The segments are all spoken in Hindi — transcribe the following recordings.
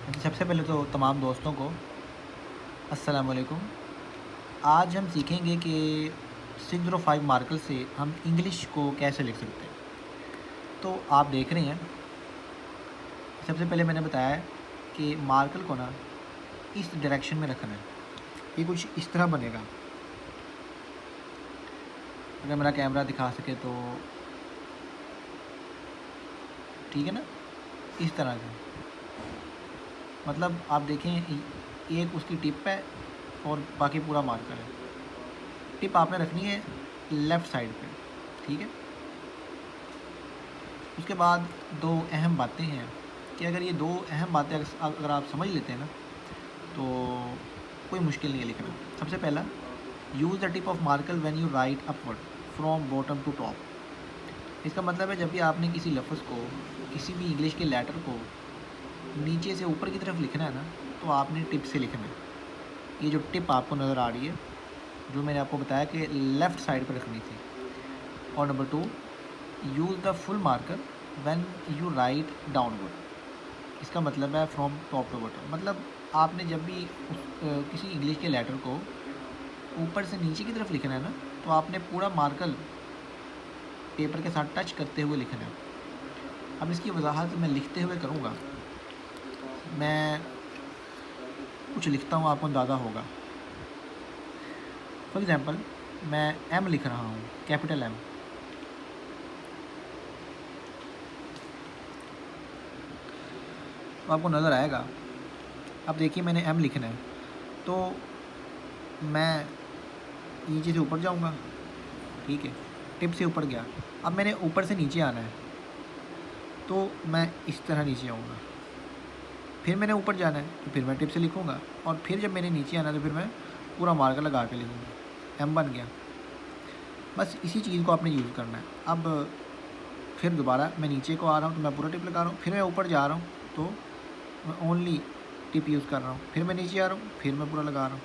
सबसे पहले तो तमाम दोस्तों को अस्सलाम वालेकुम। आज हम सीखेंगे कि 605 मार्कर से हम इंग्लिश को कैसे लिख सकते हैं। तो आप देख रहे हैं, सबसे पहले मैंने बताया कि मार्कर को ना इस डायरेक्शन में रखना है। ये कुछ इस तरह बनेगा। अगर मेरा कैमरा दिखा सके तो ठीक है ना, इस तरह से। मतलब आप देखें, एक उसकी टिप है और बाकी पूरा मार्कर है। टिप आपने रखनी है लेफ़्ट साइड पे, ठीक है। उसके बाद दो अहम बातें हैं कि अगर ये दो अहम बातें अगर आप समझ लेते हैं ना, तो कोई मुश्किल नहीं है लिखना। सबसे पहला, use the tip of marker when you write upward from bottom to top. इसका मतलब है जब भी आपने किसी लफ्ज़ को, किसी भी इंग्लिश के लेटर को नीचे से ऊपर की तरफ लिखना है ना, तो आपने टिप से लिखना है। ये जो टिप आपको नज़र आ रही है, जो मैंने आपको बताया कि लेफ़्ट साइड पर रखनी थी। और number 2, use the full marker when you right downward. इसका मतलब है फ्रॉम टॉप टू बॉटम। मतलब आपने जब भी किसी इंग्लिश के लेटर को ऊपर से नीचे की तरफ लिखना है ना, तो आपने पूरा मार्कर पेपर के साथ टच करते हुए लिखना है। अब इसकी वजाहत मैं लिखते हुए करूँगा। मैं कुछ लिखता हूँ, आपको अंदाज़ा होगा। फॉर एग्ज़ाम्पल, मैं एम लिख रहा हूँ, कैपिटल एम। तो आपको नज़र आएगा। अब देखिए, मैंने एम लिखना है, तो मैं नीचे से ऊपर जाऊंगा, ठीक है। टिप से ऊपर गया। अब मैंने ऊपर से नीचे आना है, तो मैं इस तरह नीचे आऊँगा। फिर मैंने ऊपर जाना है, तो फिर मैं टिप से लिखूँगा। और फिर जब मैंने नीचे आना है, तो फिर मैं पूरा मार्कर लगा के लिखूँगा। एम बन गया। बस इसी चीज़ को आपने यूज़ करना है। अब फिर दोबारा मैं नीचे को आ रहा हूँ, तो मैं पूरा टिप लगा रहा हूँ। फिर मैं ऊपर जा रहा हूँ, तो मैं ओनली टिप यूज़ कर रहा हूँ। फिर मैं नीचे आ रहा हूँ, फिर मैं पूरा लगा रहा हूँ,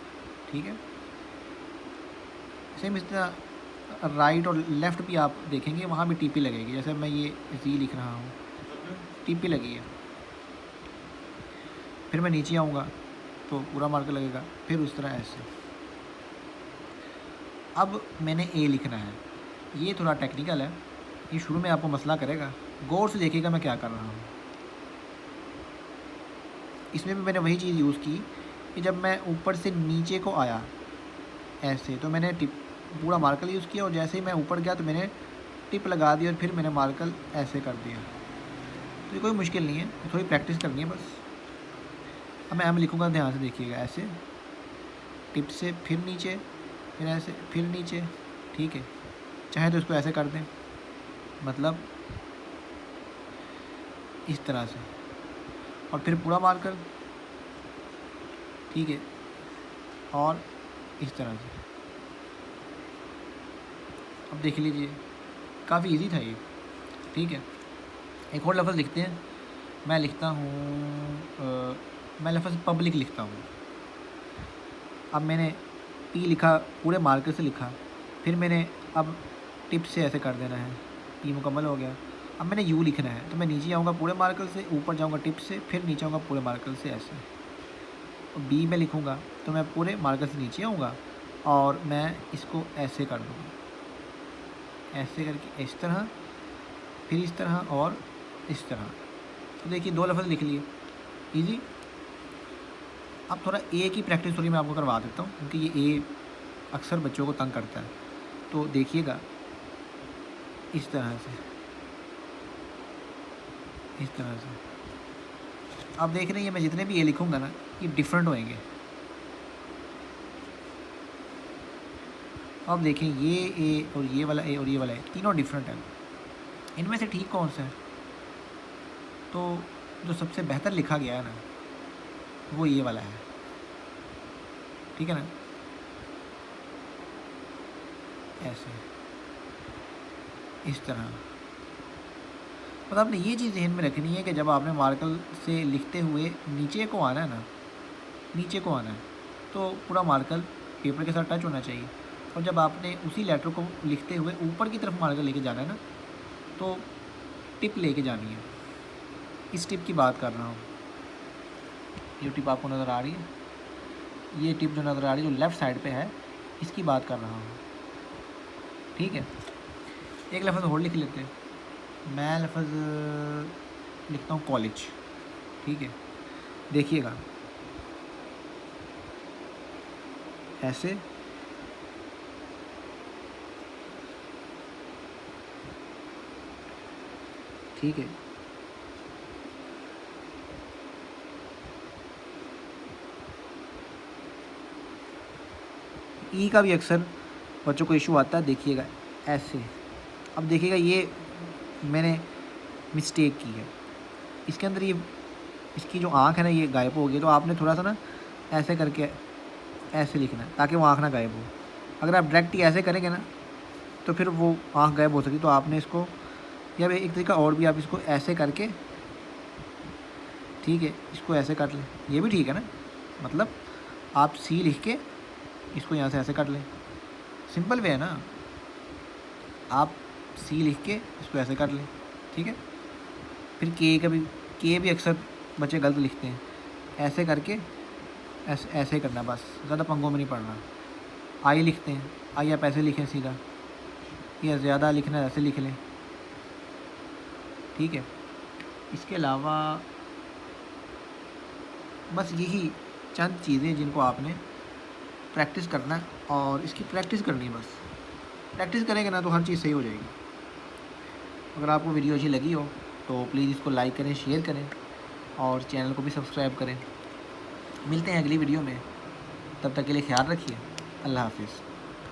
ठीक है। सेम इस तरह राइट और लेफ़्ट भी आप देखेंगे, वहाँ भी टीपी लगेगी। जैसे मैं ये जी लिख रहा हूँ, टीपी लगी है। फिर मैं नीचे आऊँगा, तो पूरा मार्कर लगेगा। फिर उस तरह ऐसे। अब मैंने ए लिखना है। ये थोड़ा टेक्निकल है, ये शुरू में आपको मसला करेगा। गौर से देखिएगा मैं क्या कर रहा हूँ। इसमें भी मैंने वही चीज़ यूज़ की कि जब मैं ऊपर से नीचे को आया ऐसे, तो मैंने टिप पूरा मार्कर यूज़ किया। और जैसे ही मैं ऊपर गया, तो मैंने टिप लगा दी और फिर मैंने मार्कर ऐसे कर दिया। तो ये कोई मुश्किल नहीं है, थोड़ी प्रैक्टिस करनी है बस। अब मैं एम लिखूँगा, ध्यान से देखिएगा। ऐसे टिप से फिर नीचे, फिर ऐसे, फिर नीचे, ठीक है। चाहे तो इसको ऐसे कर दें, मतलब इस तरह से। और फिर पूरा मार्कर, ठीक है। और इस तरह से। अब देख लीजिए, काफ़ी इजी था ये, ठीक है। एक और लफ्ज़ लिखते हैं। मैं लिखता हूँ, मैं लफ्ज़ पब्लिक लिखता हूँ। अब मैंने पी लिखा, पूरे मार्कर से लिखा। फिर मैंने अब टिप से ऐसे कर देना है, पी मुकम्मल हो गया। अब मैंने यू लिखना है, तो मैं नीचे आऊँगा पूरे मार्कर से, ऊपर जाऊँगा टिप से, फिर नीचे आऊँगा पूरे मार्कर से ऐसे। और बी में लिखूँगा, तो मैं पूरे मार्कर से नीचे आऊँगा और मैं इसको ऐसे कर दूँगा, ऐसे करके इस तरह, फिर इस तरह और इस तरह। तो देखिए, दो लफ्ज़ लिख लिए, ईजी। अब थोड़ा ए की प्रैक्टिस थोड़ी मैं आपको करवा देता हूँ, क्योंकि ये ए अक्सर बच्चों को तंग करता है। तो देखिएगा, इस तरह से, इस तरह से। आप देख रहे हैं, मैं जितने भी ए लिखूँगा ना, ये डिफरेंट होएंगे। अब देखें, ये ए और ये वाला ए और ये वाला ए, तीनों डिफरेंट हैं। इनमें से ठीक कौन सा है? तो जो सबसे बेहतर लिखा गया है ना, वो ये वाला है, ठीक है ना। ऐसे, इस तरह। मतलब आपने ये चीज़ ज़हन में रखनी है कि जब आपने मार्कर से लिखते हुए नीचे को आना है ना, नीचे को आना है, तो पूरा मार्कर पेपर के साथ टच होना चाहिए। और जब आपने उसी लेटर को लिखते हुए ऊपर की तरफ मार्कर लेके जाना है ना, तो टिप लेके जानी है। इस टिप की बात कर रहा हूँ। ये टिप आपको नज़र आ रही है, ये टिप जो नज़र आ रही है जो लेफ़्ट साइड पे है, इसकी बात कर रहा हूँ। ठीक है, एक लफ्ज़ और लिख लेते हैं। मैं लफ्ज़ लिखता हूँ कॉलेज। ठीक है, देखिएगा ऐसे, ठीक है। ई का भी अक्सर बच्चों को इशू आता है, देखिएगा ऐसे। अब देखिएगा ये मैंने मिस्टेक की है, इसके अंदर ये इसकी जो आँख है ना ये गायब हो गई, तो आपने थोड़ा सा ना ऐसे करके ऐसे लिखना है ताकि वो आँख ना गायब हो। अगर आप डायरेक्ट ही ऐसे करेंगे ना तो फिर वो आँख गायब हो सकती, तो आपने इसको, या एक तरीका और भी, आप इसको ऐसे करके, ठीक है, इसको ऐसे काट लें, ये भी ठीक है ना। मतलब आप सी लिख के इसको यहाँ से ऐसे काट लें, सिंपल वे है ना। आप सी लिख के इसको ऐसे काट लें, ठीक है। फिर के भी अक्सर बच्चे गलत लिखते हैं, ऐसे करके ऐसे करना, बस ज़्यादा पंगों में नहीं पड़ना। आई लिखते हैं, आई आप ऐसे लिखें सीधा, या ज़्यादा लिखना है ऐसे लिख लें, ठीक है। इसके अलावा बस यही चंद चीज़ें जिनको आपने प्रैक्टिस करना है, और इसकी प्रैक्टिस करनी है। बस प्रैक्टिस करेंगे ना तो हर चीज़ सही हो जाएगी। अगर आपको वीडियो अच्छी लगी हो तो प्लीज़ इसको लाइक करें, शेयर करें और चैनल को भी सब्सक्राइब करें। मिलते हैं अगली वीडियो में, तब तक के लिए ख्याल रखिए। अल्लाह हाफिज़।